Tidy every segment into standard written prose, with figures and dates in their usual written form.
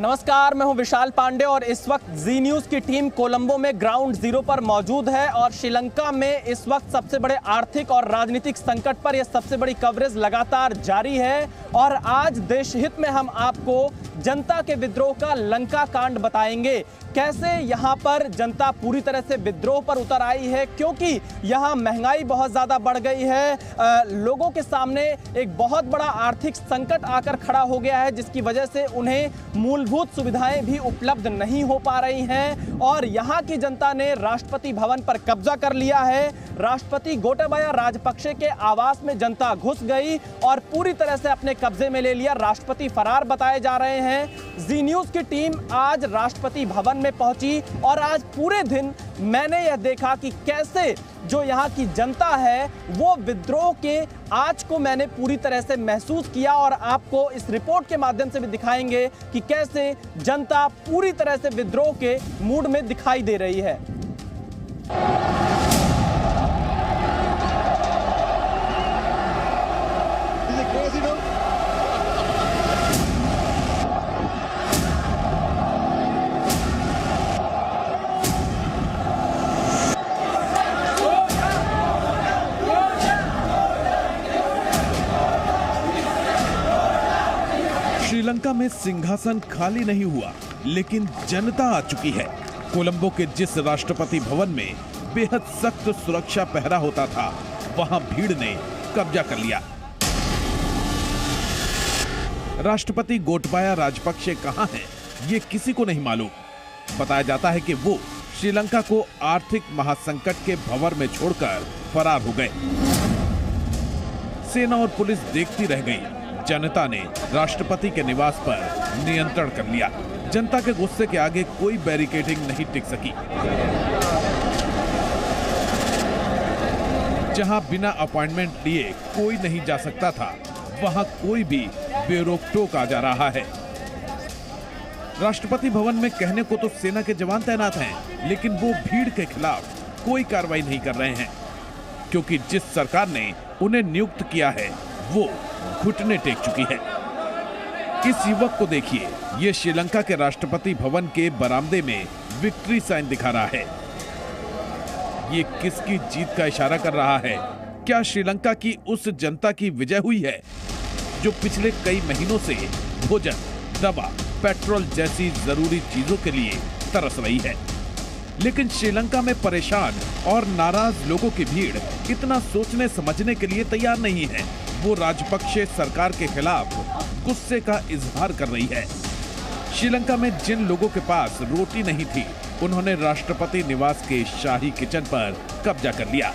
नमस्कार, मैं हूं विशाल पांडे और इस वक्त जी न्यूज की टीम कोलंबो में ग्राउंड जीरो पर मौजूद है और श्रीलंका में इस वक्त सबसे बड़े आर्थिक और राजनीतिक संकट पर यह सबसे बड़ी कवरेज लगातार जारी है। और आज देश हित में हम आपको जनता के विद्रोह का लंका कांड बताएंगे, कैसे यहां पर जनता पूरी तरह से विद्रोह पर उतर आई है, क्योंकि यहां महंगाई बहुत ज्यादा बढ़ गई है। लोगों के सामने एक बहुत बड़ा आर्थिक संकट आकर खड़ा हो गया है, जिसकी वजह से उन्हें मूलभूत सुविधाएं भी उपलब्ध नहीं हो पा रही हैं। और यहां की जनता ने राष्ट्रपति भवन पर कब्जा कर लिया है। राष्ट्रपति गोटाबाया राजपक्षे के आवास में जनता घुस गई और पूरी तरह से अपने कब्जे में ले लिया। राष्ट्रपति फरार बताए जा रहे हैं। जी न्यूज की टीम आज राष्ट्रपति भवन में पहुंची और आज पूरे दिन मैंने यह देखा कि कैसे जो यहाँ की जनता है वो विद्रोह के आज को मैंने पूरी तरह से महसूस किया और आपको इस रिपोर्ट के माध्यम से भी दिखाएंगे कि कैसे जनता पूरी तरह से विद्रोह के मूड में दिखाई दे रही है। श्रीलंका में सिंहासन खाली नहीं हुआ, लेकिन जनता आ चुकी है। कोलंबो के जिस राष्ट्रपति भवन में बेहद सख्त सुरक्षा पहरा होता था, वहां भीड़ ने कब्जा कर लिया। राष्ट्रपति गोटाबाया राजपक्षे कहां हैं, ये किसी को नहीं मालूम। बताया जाता है कि वो श्रीलंका को आर्थिक महासंकट के भंवर में छोड़कर फरार हो गए। सेना और पुलिस देखती रह गई। जनता ने राष्ट्रपति के निवास पर नियंत्रण कर लिया। जनता के गुस्से के आगे कोई बैरिकेडिंग नहीं टिक सकी। जहां बिना अपॉइंटमेंट लिए कोई नहीं जा सकता था, वहां कोई भी बेरोक-टोक आ जा रहा है। राष्ट्रपति भवन में कहने को तो सेना के जवान तैनात हैं, लेकिन वो भीड़ के खिलाफ कोई कार्रवाई नहीं कर रहे हैं, क्योंकि जिस सरकार ने उन्हें नियुक्त किया है वो घुटने टेक चुकी है। इस युवक को देखिए, ये श्रीलंका के राष्ट्रपति भवन के बरामदे में विक्ट्री साइन दिखा रहा है। ये किसकी जीत का इशारा कर रहा है? क्या श्रीलंका की उस जनता की विजय हुई है जो पिछले कई महीनों से भोजन, दवा, पेट्रोल जैसी जरूरी चीजों के लिए तरस रही है? लेकिन श्रीलंका में परेशान और नाराज लोगों की भीड़ इतना सोचने समझने के लिए तैयार नहीं है। वो राजपक्षे सरकार के खिलाफ गुस्से का इजहार कर रही है। श्रीलंका में जिन लोगों के पास रोटी नहीं थी, उन्होंने राष्ट्रपति निवास के शाही किचन पर कब्जा कर लिया।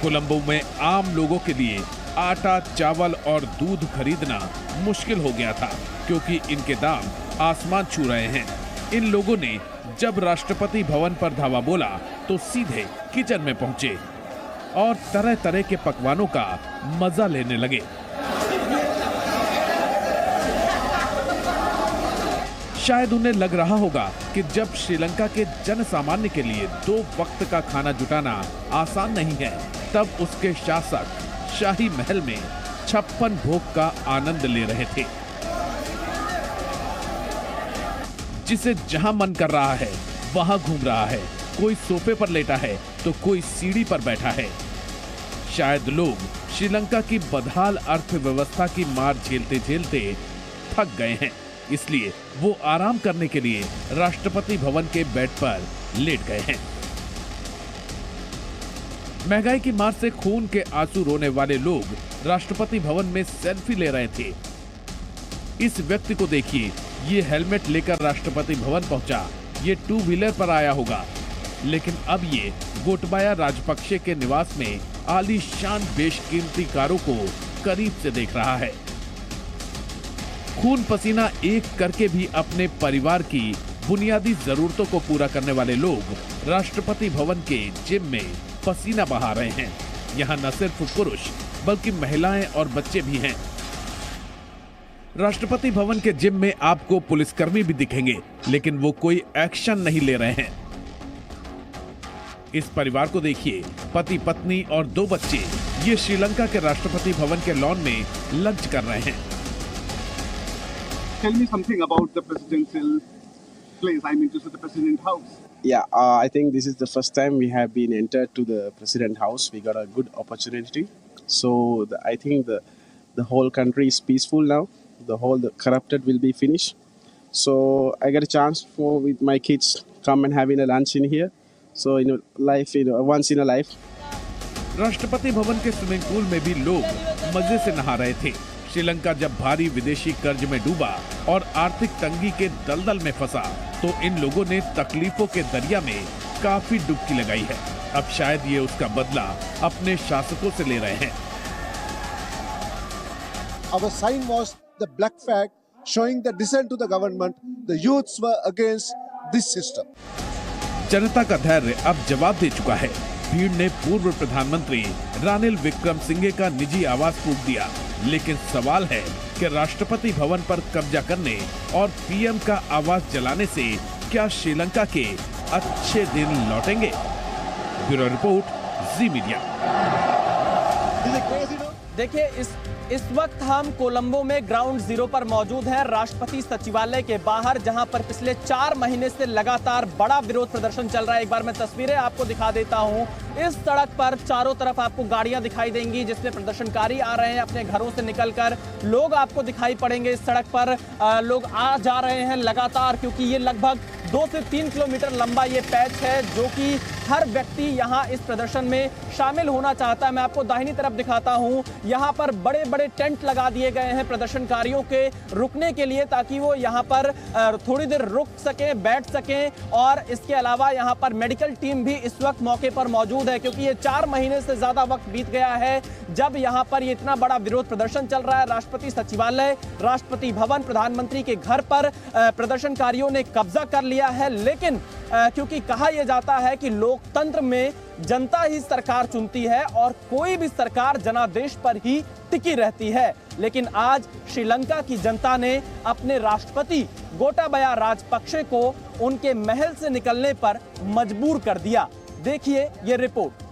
कोलंबो में आम लोगों के लिए आटा, चावल और दूध खरीदना मुश्किल हो गया था, क्योंकि इनके दाम आसमान छू रहे हैं। इन लोगों ने जब राष्ट्रपति भवन पर धावा बोला तो सीधे किचन में पहुंचे और तरह तरह के पकवानों का मजा लेने लगे। शायद उन्हें लग रहा होगा कि जब श्रीलंका के जन सामान्य के लिए 2 वक्त का खाना जुटाना आसान नहीं है, तब उसके शासक शाही महल में 56 भोग का आनंद ले रहे थे। जिसे जहां मन कर रहा है वहां घूम रहा है। कोई सोफे पर लेटा है तो कोई सीढ़ी पर बैठा है। शायद लोग श्रीलंका की बदहाल अर्थव्यवस्था की मार झेलते झेलते थक गए हैं, इसलिए वो आराम करने के लिए राष्ट्रपति भवन के बेड पर लेट गए हैं। महंगाई की मार से खून के आंसू रोने वाले लोग राष्ट्रपति भवन में सेल्फी ले रहे थे। इस व्यक्ति को देखिए, ये हेलमेट लेकर राष्ट्रपति भवन पहुंचा। ये 2 व्हीलर पर आया होगा, लेकिन अब ये गोटाबाया राजपक्षे के निवास में आलीशान बेशकीमती कारों को करीब से देख रहा है। खून पसीना एक करके भी अपने परिवार की बुनियादी जरूरतों को पूरा करने वाले लोग राष्ट्रपति भवन के जिम में पसीना बहा रहे हैं। यहाँ न सिर्फ पुरुष बल्कि महिलाएं और बच्चे भी हैं। राष्ट्रपति भवन के जिम में आपको पुलिसकर्मी भी दिखेंगे, लेकिन वो कोई एक्शन नहीं ले रहे हैं। इस परिवार को देखिए, पति पत्नी और 2 बच्चे ये श्रीलंका के राष्ट्रपति भवन के लॉन में लंच कर रहे हैं। Tell me something about the presidential place? I mean, to see the President House. Yeah, I think this is the first time we have been entered to the President House. We got a good opportunity. So I think the whole country is peaceful now. The corrupted will be finished. So I got a chance with my kids come and having a lunch in here. So once in a life. Rashtrapati Bhavan के swimming pool में भी लोग मजे से नहा रहे थे। श्रीलंका जब भारी विदेशी कर्ज में डूबा और आर्थिक तंगी के दलदल में फंसा, तो इन लोगों ने तकलीफों के दरिया में काफी डुबकी लगाई है। अब शायद ये उसका बदला अपने शासकों से ले रहे हैं। Our sign was the black flag showing the dissent to the government. The youths were against this system. जनता का धैर्य अब जवाब दे चुका है। भीड़ ने पूर्व प्रधानमंत्री रानिल विक्रमसिंघे का निजी आवास फूंक दिया, लेकिन सवाल है कि राष्ट्रपति भवन पर कब्जा करने और पीएम का आवास जलाने से क्या श्रीलंका के अच्छे दिन लौटेंगे? ब्यूरो रिपोर्ट, जी मीडिया। देखिए, इस वक्त हम कोलंबो में ग्राउंड जीरो पर मौजूद हैं, राष्ट्रपति सचिवालय के बाहर, जहां पर पिछले 4 महीने से लगातार बड़ा विरोध प्रदर्शन चल रहा है। एक बार मैं तस्वीरें आपको दिखा देता हूं। इस सड़क पर चारों तरफ आपको गाड़ियां दिखाई देंगी जिसमें प्रदर्शनकारी आ रहे हैं अपने घरों से निकलकर। लोग आपको दिखाई पड़ेंगे इस सड़क पर, लोग आ जा रहे हैं लगातार, क्योंकि ये लगभग 2 से 3 किलोमीटर लंबा ये पैच है जो कि हर व्यक्ति यहाँ इस प्रदर्शन में शामिल होना चाहता है। मैं आपको दाहिनी तरफ दिखाता हूँ, यहाँ पर बड़े बड़े टेंट लगा दिए गए हैं प्रदर्शनकारियों के रुकने के लिए, ताकि वो यहाँ पर थोड़ी देर रुक सकें, बैठ सकें। और इसके अलावा यहाँ पर मेडिकल टीम भी इस वक्त मौके पर मौजूद है, क्योंकि ये 4 महीने से ज्यादा वक्त बीत गया है जब यहाँ पर ये इतना बड़ा विरोध प्रदर्शन चल रहा है। राष्ट्रपति सचिवालय, राष्ट्रपति भवन, प्रधानमंत्री के घर पर प्रदर्शनकारियों ने कब्जा कर लिया है। लेकिन क्योंकि कहा यह जाता है कि लोकतंत्र में जनता ही सरकार चुनती है और कोई भी सरकार जनादेश पर ही टिकी रहती है, लेकिन आज श्रीलंका की जनता ने अपने राष्ट्रपति गोटाबया राजपक्षे को उनके महल से निकलने पर मजबूर कर दिया। देखिए ये रिपोर्ट।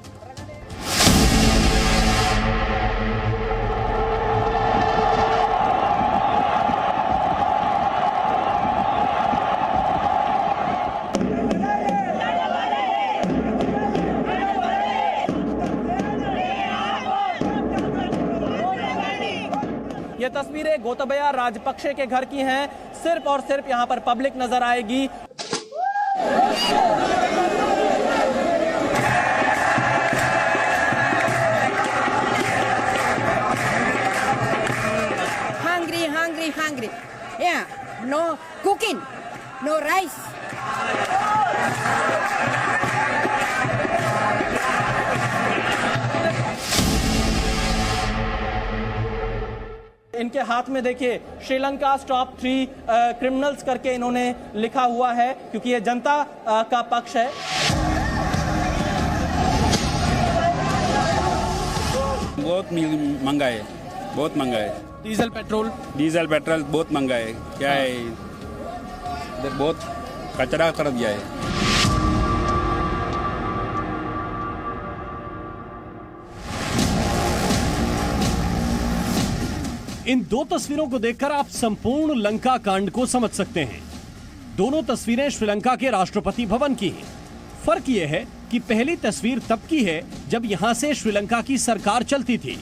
ये तस्वीरें गोटाबया राजपक्षे के घर की हैं। सिर्फ और सिर्फ यहां पर पब्लिक नजर आएगी। Hungry. Yeah, no cooking, no rice. इनके हाथ में देखिए श्रीलंका टॉप 3 क्रिमिनल्स करके इन्होंने लिखा हुआ है, क्योंकि ये जनता का पक्ष है। बहुत महंगा है, बहुत महंगा है। डीजल पेट्रोल बहुत महंगा है। क्या है, इधर बहुत कचरा कर दिया है। इन 2 तस्वीरों को देखकर आप संपूर्ण लंका कांड को समझ सकते हैं। दोनों तस्वीरें श्रीलंका के राष्ट्रपति भवन की हैं। फर्क यह है कि पहली तस्वीर तब की है जब यहां से श्रीलंका की सरकार चलती थी,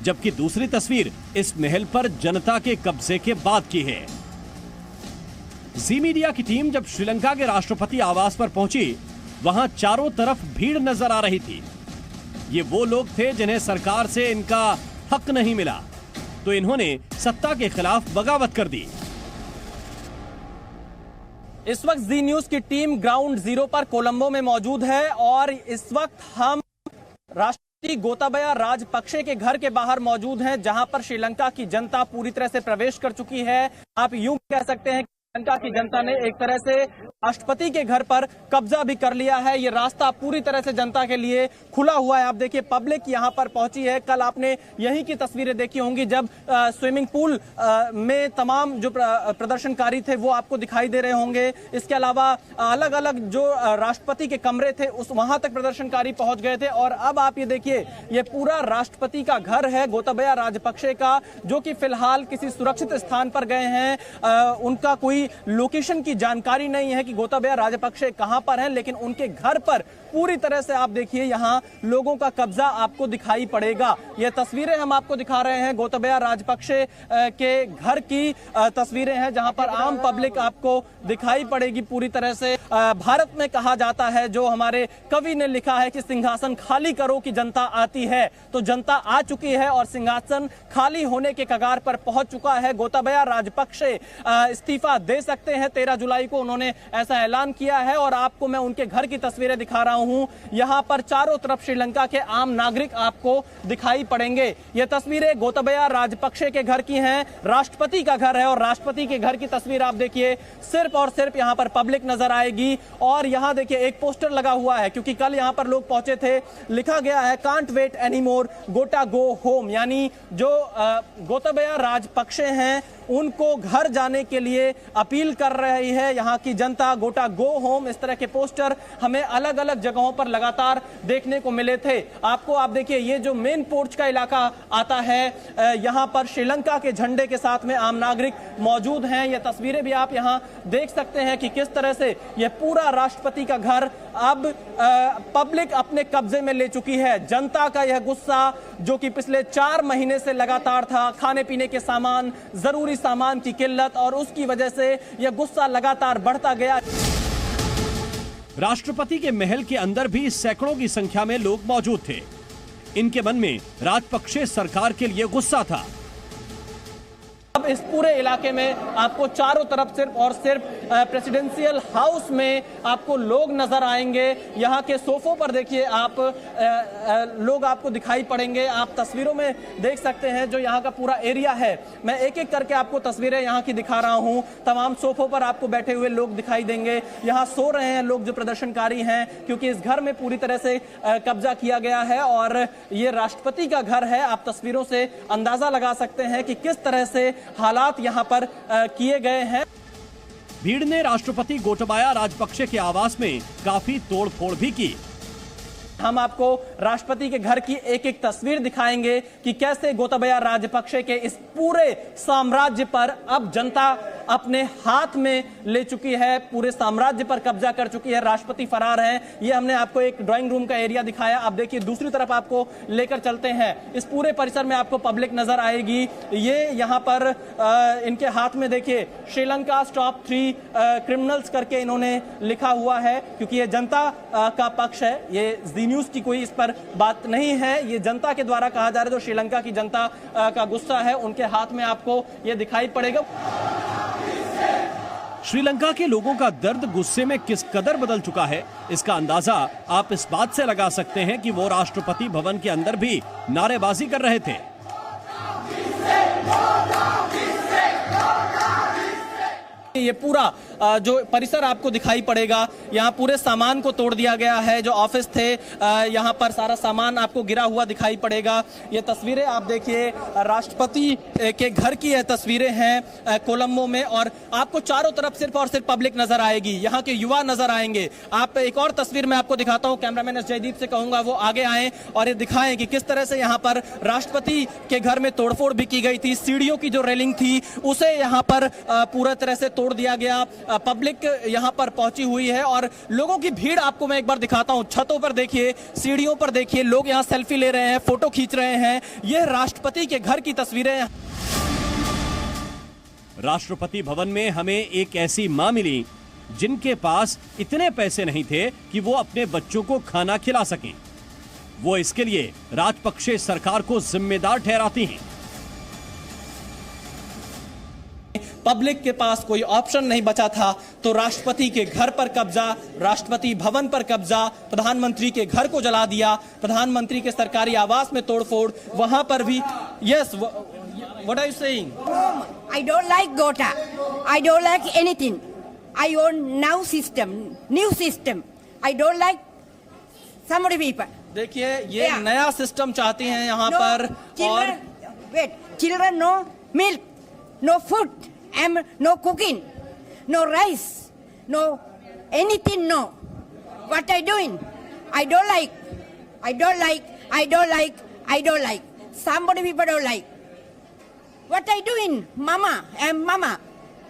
जबकि दूसरी तस्वीर इस महल पर जनता के कब्जे के बाद की है। जी मीडिया की टीम जब श्रीलंका के राष्ट्रपति आवास पर पहुंची, वहां चारों तरफ भीड़ नजर आ रही थी। ये वो लोग थे जिन्हें सरकार से इनका हक नहीं मिला, तो इन्होंने सत्ता के खिलाफ बगावत कर दी। इस वक्त जी न्यूज की टीम ग्राउंड जीरो पर कोलंबो में मौजूद है और इस वक्त हम राष्ट्रपति गोटाबया राजपक्षे के घर के बाहर मौजूद हैं, जहां पर श्रीलंका की जनता पूरी तरह से प्रवेश कर चुकी है। आप यूं कह सकते हैं श्रीलंका की जनता ने एक तरह से राष्ट्रपति के घर पर कब्जा भी कर लिया है। ये रास्ता पूरी तरह से जनता के लिए खुला हुआ है। आप देखिए पब्लिक यहां पर पहुंची है। कल आपने यहीं की तस्वीरें देखी होंगी जब स्विमिंग पूल में तमाम जो प्रदर्शनकारी थे वो आपको दिखाई दे रहे होंगे। इसके अलावा अलग अलग जो राष्ट्रपति के कमरे थे उस वहां तक प्रदर्शनकारी पहुंच गए थे। और अब आप ये देखिए, ये पूरा राष्ट्रपति का घर है गोटाबया राजपक्षे का, जो कि फिलहाल किसी सुरक्षित स्थान पर गए हैं। उनका कोई लोकेशन की जानकारी नहीं है कि कि गोताबाया राजपक्षे कहां पर हैं, लेकिन उनके घर पर पूरी तरह से आप देखिए यहां लोगों का कब्जा आपको दिखाई पड़ेगा। ये तस्वीरें हम आपको दिखा रहे हैं गोताबाया राजपक्षे के घर की तस्वीरें हैं, जहां पर आम पब्लिक आपको दिखाई पड़ेगी पूरी तरह से। भारत में कहा जाता है, जो हमारे कवि ने लिखा है कि सिंहासन खाली करो कि जनता आती है, तो जनता आ चुकी है और सिंहासन खाली होने के कगार पर पहुंच चुका है। गोताबाया राजपक्षे इस्तीफा दे सकते हैं, 13 जुलाई को उन्होंने ऐसा ऐलान किया है। और आपको मैं उनके घर की तस्वीरें दिखा रहा हूं, यहां पर चारों तरफ श्रीलंका के आम नागरिक आपको दिखाई पड़ेंगे। ये तस्वीरें गोताबाया राजपक्षे के घर की हैं, राष्ट्रपति का घर है और राष्ट्रपति के घर की तस्वीर आप देखिए, सिर्फ और सिर्फ यहां पर पब्लिक नजर आएगी। और यहां देखिए एक पोस्टर लगा हुआ है, क्योंकि कल यहां पर लोग पहुंचे थे, लिखा गया है कांट वेट एनी मोर, गोटा गो होम, यानी जो गोताबाया राजपक्षे हैं उनको घर जाने के लिए अपील कर रही है यहां की जनता, गोटा गो होम। इस तरह के पोस्टर हमें अलग अलग जगहों पर लगातार देखने को मिले थे। आपको आप देखिए ये जो मेन पोर्च का इलाका आता है, यहां पर श्रीलंका के झंडे के साथ में आम नागरिक मौजूद हैं। ये तस्वीरें भी आप यहां देख सकते हैं कि किस तरह से यह पूरा राष्ट्रपति का घर अब पब्लिक अपने कब्जे में ले चुकी है। जनता का यह गुस्सा जो कि पिछले 4 महीने से लगातार था, खाने पीने के सामान, जरूरी सामान की किल्लत, और उसकी वजह से यह गुस्सा लगातार बढ़ता गया। राष्ट्रपति के महल के अंदर भी सैकड़ों की संख्या में लोग मौजूद थे। इनके मन में राजपक्षे सरकार के लिए गुस्सा था। अब इस पूरे इलाके में आपको चारों तरफ सिर्फ और सिर्फ प्रेसिडेंशियल हाउस में आपको लोग नजर आएंगे। यहाँ के सोफों पर देखिए आप लोग आपको दिखाई पड़ेंगे। आप तस्वीरों में देख सकते हैं जो यहाँ का पूरा एरिया है। मैं एक एक करके आपको तस्वीरें यहाँ की दिखा रहा हूँ। तमाम सोफों पर आपको बैठे हुए लोग दिखाई देंगे। यहाँ सो रहे हैं लोग जो प्रदर्शनकारी हैं, क्योंकि इस घर में पूरी तरह से कब्जा किया गया है और ये राष्ट्रपति का घर है। आप तस्वीरों से अंदाजा लगा सकते हैं कि किस तरह से हालात यहां पर किए गए हैं। भीड़ ने राष्ट्रपति गोटाबाया राजपक्षे के आवास में काफी तोड़फोड़ भी की। हम आपको राष्ट्रपति के घर की एक एक तस्वीर दिखाएंगे कि कैसे गोताबाया राजपक्षे के इस पूरे साम्राज्य पर अब जनता अपने हाथ में ले चुकी है, पूरे साम्राज्य पर कब्जा कर चुकी है। राष्ट्रपति फरार हैं। ये हमने आपको एक ड्राइंग रूम का एरिया दिखाया। आप देखिए दूसरी तरफ आपको लेकर चलते हैं। इस पूरे परिसर में आपको पब्लिक नजर आएगी। ये यहाँ पर इनके हाथ में देखिए श्रीलंका टॉप 3 क्रिमिनल्स करके इन्होंने लिखा हुआ है, क्योंकि ये जनता का पक्ष है। ये जी न्यूज की कोई इस पर बात नहीं है, ये जनता के द्वारा कहा जा रहा है। जो श्रीलंका की जनता का गुस्सा है, उनके हाथ में आपको ये दिखाई पड़ेगा। श्रीलंका के लोगों का दर्द गुस्से में किस कदर बदल चुका है, इसका अंदाजा आप इस बात से लगा सकते हैं कि वो राष्ट्रपति भवन के अंदर भी नारेबाजी कर रहे थे। ये पूरा जो परिसर आपको दिखाई पड़ेगा, यहाँ पूरे सामान को तोड़ दिया गया है। जो ऑफिस थे, यहाँ पर सारा सामान आपको गिरा हुआ दिखाई पड़ेगा। ये तस्वीरें आप देखिए राष्ट्रपति के घर की ये तस्वीरें हैं कोलंबो में, और आपको चारों तरफ सिर्फ और सिर्फ पब्लिक नजर आएगी। यहाँ के युवा नजर आएंगे। आप एक और तस्वीर में आपको दिखाता हूँ। कैमरामैन एस जयदीप से कहूंगा वो आगे आए और ये दिखाएं कि किस तरह से यहाँ पर राष्ट्रपति के घर में तोड़फोड़ भी की गई थी। सीढ़ियों की जो रेलिंग थी उसे यहाँ पर पूरा तरह से तोड़ दिया गया। पब्लिक यहां पर पहुंची हुई है और लोगों की भीड़ आपको मैं एक बार दिखाता हूं। छतों पर देखिए, सीढ़ियों पर देखिए, लोग यहां सेल्फी ले रहे हैं, फोटो खींच रहे हैं। यह राष्ट्रपति के घर की तस्वीरें। राष्ट्रपति भवन में हमें एक ऐसी मां मिली जिनके पास इतने पैसे नहीं थे कि वो अपने बच्चों को खाना खिला सकें। वो इसके लिए राजपक्षे सरकार को जिम्मेदार ठहराती हैं। पब्लिक के पास कोई ऑप्शन नहीं बचा था, तो राष्ट्रपति के घर पर कब्जा, राष्ट्रपति भवन पर कब्जा, प्रधानमंत्री के घर को जला दिया, प्रधानमंत्री के सरकारी आवास में तोड़फोड़, वहां पर भी। Yes, what are you saying? I don't like Gota. I don't like anything. I want new system. I don't like some people. देखिए ये नया सिस्टम चाहती हैं यहाँ पर। और children no milk, no food. No cooking, no rice, no anything, no. What I doing? I don't like. Somebody people don't like. What I doing? Mama.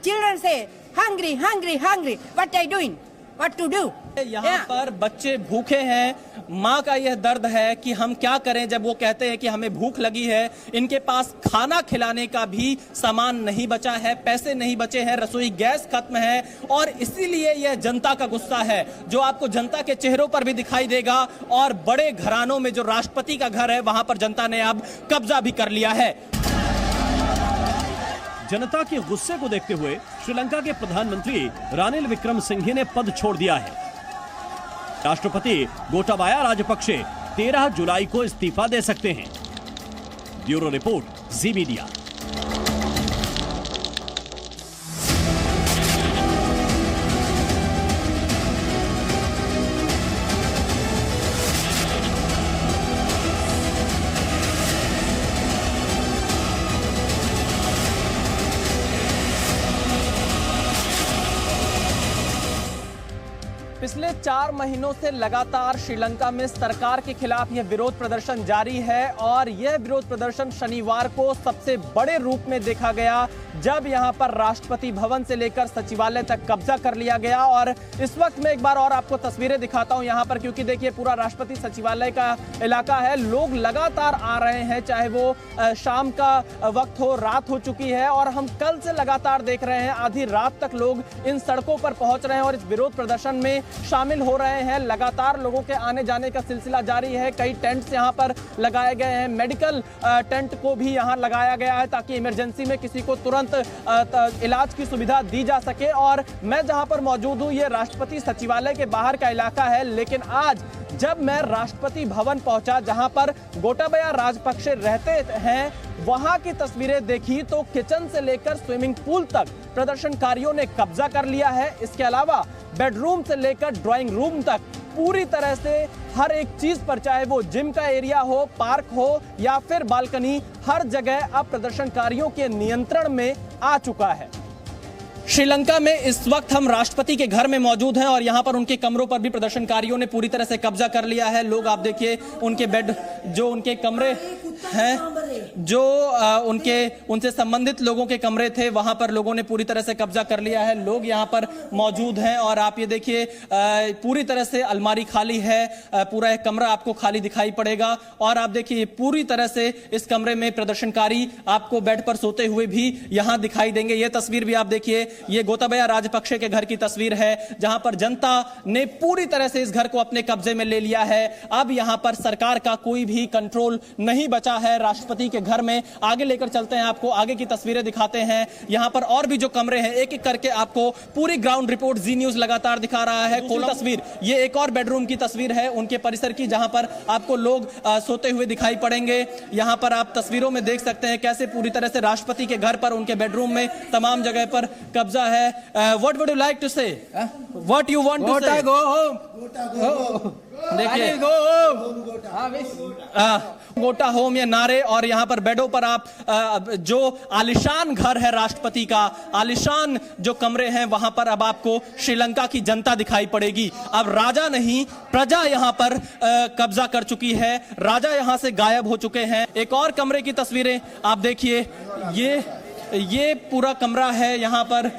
Children say, hungry, hungry, hungry. What I doing? What to do? यहाँ पर बच्चे भूखे हैं, माँ का यह दर्द है कि हम क्या करें जब वो कहते हैं कि हमें भूख लगी है। इनके पास खाना खिलाने का भी सामान नहीं बचा है, पैसे नहीं बचे हैं, रसोई गैस खत्म है और इसीलिए यह जनता का गुस्सा है जो आपको जनता के चेहरों पर भी दिखाई देगा। और बड़े घरानों में जो राष्ट्रपति का घर है वहां पर जनता ने अब कब्जा भी कर लिया है। जनता के गुस्से को देखते हुए श्रीलंका के प्रधानमंत्री रानिल विक्रमसिंघे ने पद छोड़ दिया है। राष्ट्रपति गोटाबाया राजपक्षे 13 जुलाई को इस्तीफा दे सकते हैं। ब्यूरो रिपोर्ट, जी मीडिया। पिछले 4 महीनों से लगातार श्रीलंका में सरकार के खिलाफ यह विरोध प्रदर्शन जारी है और यह विरोध प्रदर्शन शनिवार को सबसे बड़े रूप में देखा गया जब यहां पर राष्ट्रपति भवन से लेकर सचिवालय तक कब्जा कर लिया गया। और इस वक्त मैं एक बार और आपको तस्वीरें दिखाता हूं यहां पर, क्योंकि देखिए पूरा राष्ट्रपति सचिवालय का इलाका है। लोग लगातार आ रहे हैं, चाहे वो शाम का वक्त हो, रात हो चुकी है और हम कल से लगातार देख रहे हैं आधी रात तक लोग इन सड़कों पर पहुंच रहे हैं और इस विरोध प्रदर्शन में शामिल हो रहे हैं। लगातार लोगों के आने जाने का सिलसिला जारी है। कई टेंट्स यहां पर लगाए गए हैं, मेडिकल टेंट को भी यहां लगाया गया है ताकि इमरजेंसी में किसी को तुरंत इलाज की सुविधा दी जा सके। और मैं जहां पर मौजूद हूं ये राष्ट्रपति सचिवालय के बाहर का इलाका है, लेकिन आज जब मैं राष्ट्रपति भवन पहुंचा जहां पर गोटाबाया राजपक्षे रहते हैं, वहां की तस्वीरें देखी तो किचन से लेकर स्विमिंग पूल तक प्रदर्शनकारियों ने कब्जा कर लिया है। इसके अलावा बेडरूम से लेकर ड्राइंग रूम तक पूरी तरह से हर एक चीज पर, चाहे वो जिम का एरिया हो, पार्क हो या फिर बालकनी, हर जगह अब प्रदर्शनकारियों के नियंत्रण में आ चुका है। श्रीलंका में इस वक्त हम राष्ट्रपति के घर में मौजूद हैं और यहां पर उनके कमरों पर भी प्रदर्शनकारियों ने पूरी तरह से कब्जा कर लिया है। लोग, आप देखिए, उनके बेड, जो उनके कमरे हैं, जो उनसे संबंधित लोगों के कमरे थे, वहां पर लोगों ने पूरी तरह से कब्जा कर लिया है। लोग यहां पर मौजूद हैं और आप ये देखिए पूरी तरह से अलमारी खाली है, पूरा एक कमरा आपको खाली दिखाई पड़ेगा। और आप देखिए पूरी तरह से इस कमरे में प्रदर्शनकारी आपको बेड पर सोते हुए भी यहां दिखाई देंगे। ये तस्वीर भी आप देखिए, ये गोटाबाया राजपक्षे के घर की तस्वीर है जहां पर जनता ने पूरी तरह से इस घर को अपने कब्जे में ले लिया है। अब यहां पर सरकार का कोई भी कंट्रोल नहीं बचा है राष्ट्रपति के घर में। आगे लेकर चलते हैं, आपको आगे की तस्वीरें दिखाते हैं। यहां पर और भी जो कमरे हैं, एक एक करके आपको पूरी ग्राउंड रिपोर्ट जी न्यूज लगातार दिखा रहा है। तस्वीर, ये एक और बेडरूम की तस्वीर है उनके परिसर की, जहां पर आपको लोग सोते हुए दिखाई पड़ेंगे। यहां पर आप तस्वीरों में देख सकते हैं कैसे पूरी तरह से राष्ट्रपति के घर पर, उनके बेडरूम में तमाम जगह पर कब्जा है। What would you like to say? What you want to say? Go home. देखिए, गोटा होम ये नारे, और यहां पर बेडों पर आप जो आलिशान घर है राष्ट्रपति का, आलिशान जो कमरे हैं, वहां पर अब आपको श्रीलंका की जनता दिखाई पड़ेगी। अब राजा नहीं, प्रजा यहां पर कब्जा कर चुकी है। राजा यहां से गायब हो चुके हैं। एक और कमरे की तस्वीरें आप देखिए, ये पूरा कमरा है यहां पर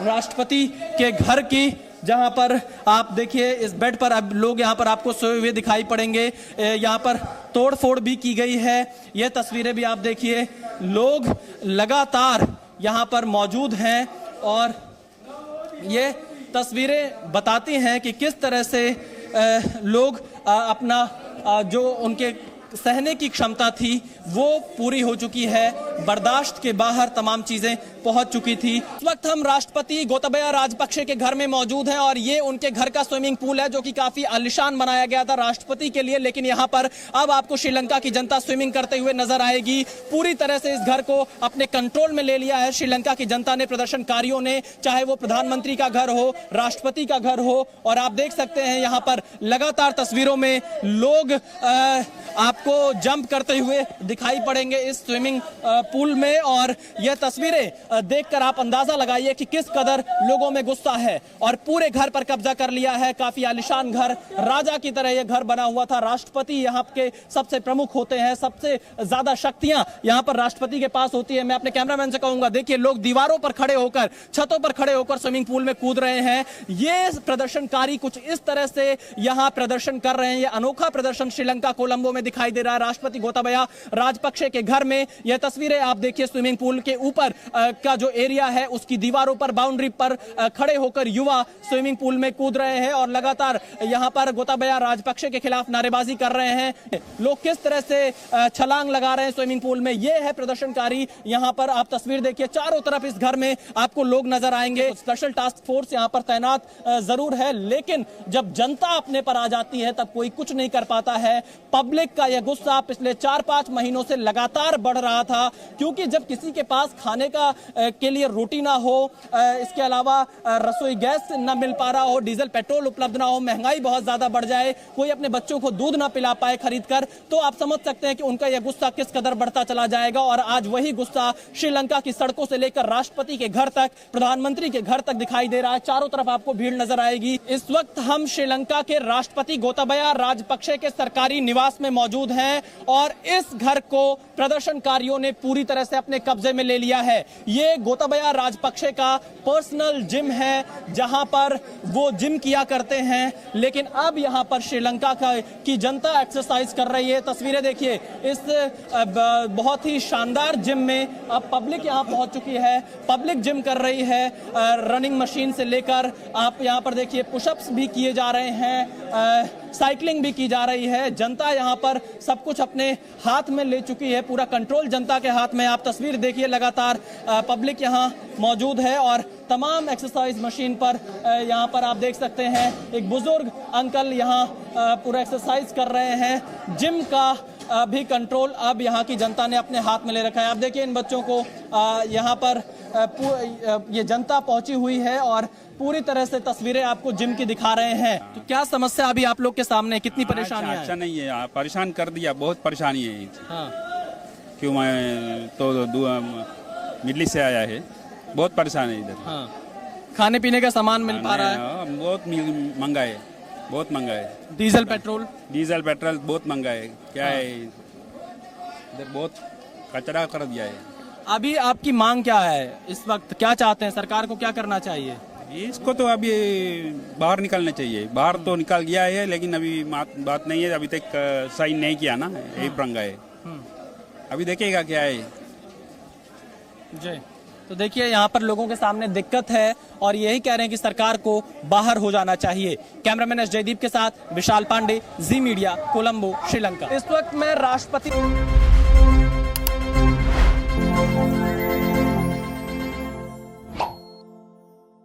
राष्ट्रपति के घर की, जहां पर आप देखिए इस बेड पर अब लोग यहां पर आपको सोए हुए दिखाई पड़ेंगे। यहां पर तोड़फोड़ भी की गई है। ये तस्वीरें भी आप देखिए, लोग लगातार यहां पर मौजूद हैं और ये तस्वीरें बताती हैं कि किस तरह से लोग अपना जो उनके सहने की क्षमता थी वो पूरी हो चुकी है, बर्दाश्त के बाहर तमाम चीजें पहुंच चुकी थी। इस वक्त हम राष्ट्रपति गोटाबाया राजपक्षे के घर में मौजूद हैं और ये उनके घर का स्विमिंग पूल है जो कि काफी आलीशान बनाया गया था राष्ट्रपति के लिए, लेकिन यहाँ पर अब आपको श्रीलंका की जनता स्विमिंग करते हुए नजर आएगी। पूरी तरह से इस घर को अपने कंट्रोल में ले लिया है श्रीलंका की जनता ने, प्रदर्शनकारियों ने, चाहे वो प्रधानमंत्री का घर हो, राष्ट्रपति का घर हो। और आप देख सकते हैं यहाँ पर लगातार तस्वीरों में लोग आपको जंप करते हुए दिखाई पड़ेंगे इस स्विमिंग पूल में। और यह तस्वीरें देखकर आप अंदाजा लगाइए कि किस कदर लोगों में गुस्सा है। और पूरे घर पर कब्जा कर लिया है, काफी आलीशान घर, राजा की तरह यह घर बना हुआ था। राष्ट्रपति यहाँ के सबसे प्रमुख होते हैं, सबसे ज्यादा शक्तियां यहाँ पर राष्ट्रपति के पास होती है। मैं अपने कैमरामैन से कहूंगा, देखिए लोग दीवारों पर खड़े होकर, छतों पर खड़े होकर स्विमिंग पूल में कूद रहे हैं। ये प्रदर्शनकारी कुछ इस तरह से यहां प्रदर्शन कर रहे हैं। ये अनोखा प्रदर्शन श्रीलंका कोलंबो में दिखाई दे रहा है। राष्ट्रपति गोताबाया राजपक्षे के घर में यह तस्वीरें आप देखिए, स्विमिंग पूल के ऊपर का जो एरिया है उसकी दीवारों पर, बाउंड्री पर खड़े होकर युवा स्विमिंग पूल में कूद रहे हैं और लगातार यहां पर गोताबाया राजपक्षे के खिलाफ नारेबाजी कर रहे हैं। लोग किस तरह से छलांग लगा रहे हैं स्विमिंग पूल में, यह है प्रदर्शनकारी। यहां पर आप तस्वीर देखिए, चारों तरफ इस घर में आपको लोग नजर आएंगे। स्पेशल टास्क फोर्स यहां पर तैनात जरूर है, लेकिन जब जनता अपने पर आ जाती है तब कोई कुछ नहीं कर पाता है। पब्लिक का यह गुस्सा पिछले 4-5 महीनों से लगातार बढ़ रहा था, क्योंकि जब किसी के पास खाने का के लिए रोटी ना हो, इसके अलावा रसोई गैस न मिल पा रहा हो, डीजल पेट्रोल उपलब्ध ना हो, महंगाई बहुत ज्यादा बढ़ जाए, कोई अपने बच्चों को दूध ना पिला पाए खरीद कर, तो आप समझ सकते हैं कि उनका यह गुस्सा किस कदर बढ़ता चला जाएगा। और आज वही गुस्सा श्रीलंका की सड़कों से लेकर राष्ट्रपति के घर तक, प्रधानमंत्री के घर तक दिखाई दे रहा है। चारों तरफ आपको भीड़ नजर आएगी। इस वक्त हम श्रीलंका के राष्ट्रपति गोताबाया राजपक्षे के सरकारी निवास में मौजूद हैं और इस घर को प्रदर्शनकारियों ने पूरी तरह से अपने कब्जे में ले लिया है। ये गोताबाया राजपक्षे का पर्सनल जिम है, जहां पर वो जिम किया करते हैं, लेकिन अब यहां पर श्रीलंका की जनता एक्सरसाइज कर रही है। तस्वीरें देखिए, इस बहुत ही शानदार जिम में अब पब्लिक यहां पहुंच चुकी है। पब्लिक जिम कर रही है, रनिंग मशीन से लेकर आप यहां पर देखिए पुशअप्स भी किए जा रहे हैं, साइकिलिंग भी की जा रही है। जनता यहां पर सब कुछ अपने हाथ में ले चुकी है, पूरा कंट्रोल जनता के हाथ में। आप तस्वीर देखिए, लगातार पब्लिक यहां मौजूद है और तमाम एक्सरसाइज मशीन पर यहां पर आप देख सकते हैं एक बुजुर्ग अंकल यहां पूरा एक्सरसाइज कर रहे हैं। जिम का भी कंट्रोल अब यहाँ की जनता ने अपने हाथ में ले रखा है। आप देखिए इन बच्चों को यहाँ पर ये जनता पहुंची हुई है और पूरी तरह से तस्वीरें आपको जिम की दिखा रहे हैं। तो क्या समस्या अभी आप लोग के सामने, कितनी परेशानी? अच्छा नहीं है, परेशान कर दिया, बहुत परेशानी है। हाँ। क्यों, मैं तो मिडली से आया है, बहुत परेशान है इधर। हाँ। खाने पीने का सामान मिल पा रहा है? बहुत महंगा है, बहुत महंगा है। डीजल पेट्रोल बहुत महंगा है। क्या है, इधर बहुत कचरा कर दिया है। अभी आपकी मांग क्या है इस वक्त, क्या चाहते हैं, सरकार को क्या करना चाहिए? इसको तो अभी बाहर निकलना चाहिए। बाहर तो निकल गया है, लेकिन अभी बात नहीं है, अभी तक साइन नहीं किया ना, यही पंगा है। अभी देखेगा क्या है जी। तो देखिए यहाँ पर लोगों के सामने दिक्कत है और यही कह रहे हैं कि सरकार को बाहर हो जाना चाहिए। कैमरामैन एस जयदीप के साथ विशाल पांडे, जी मीडिया, कोलंबो, श्रीलंका। इस वक्त मैं राष्ट्रपति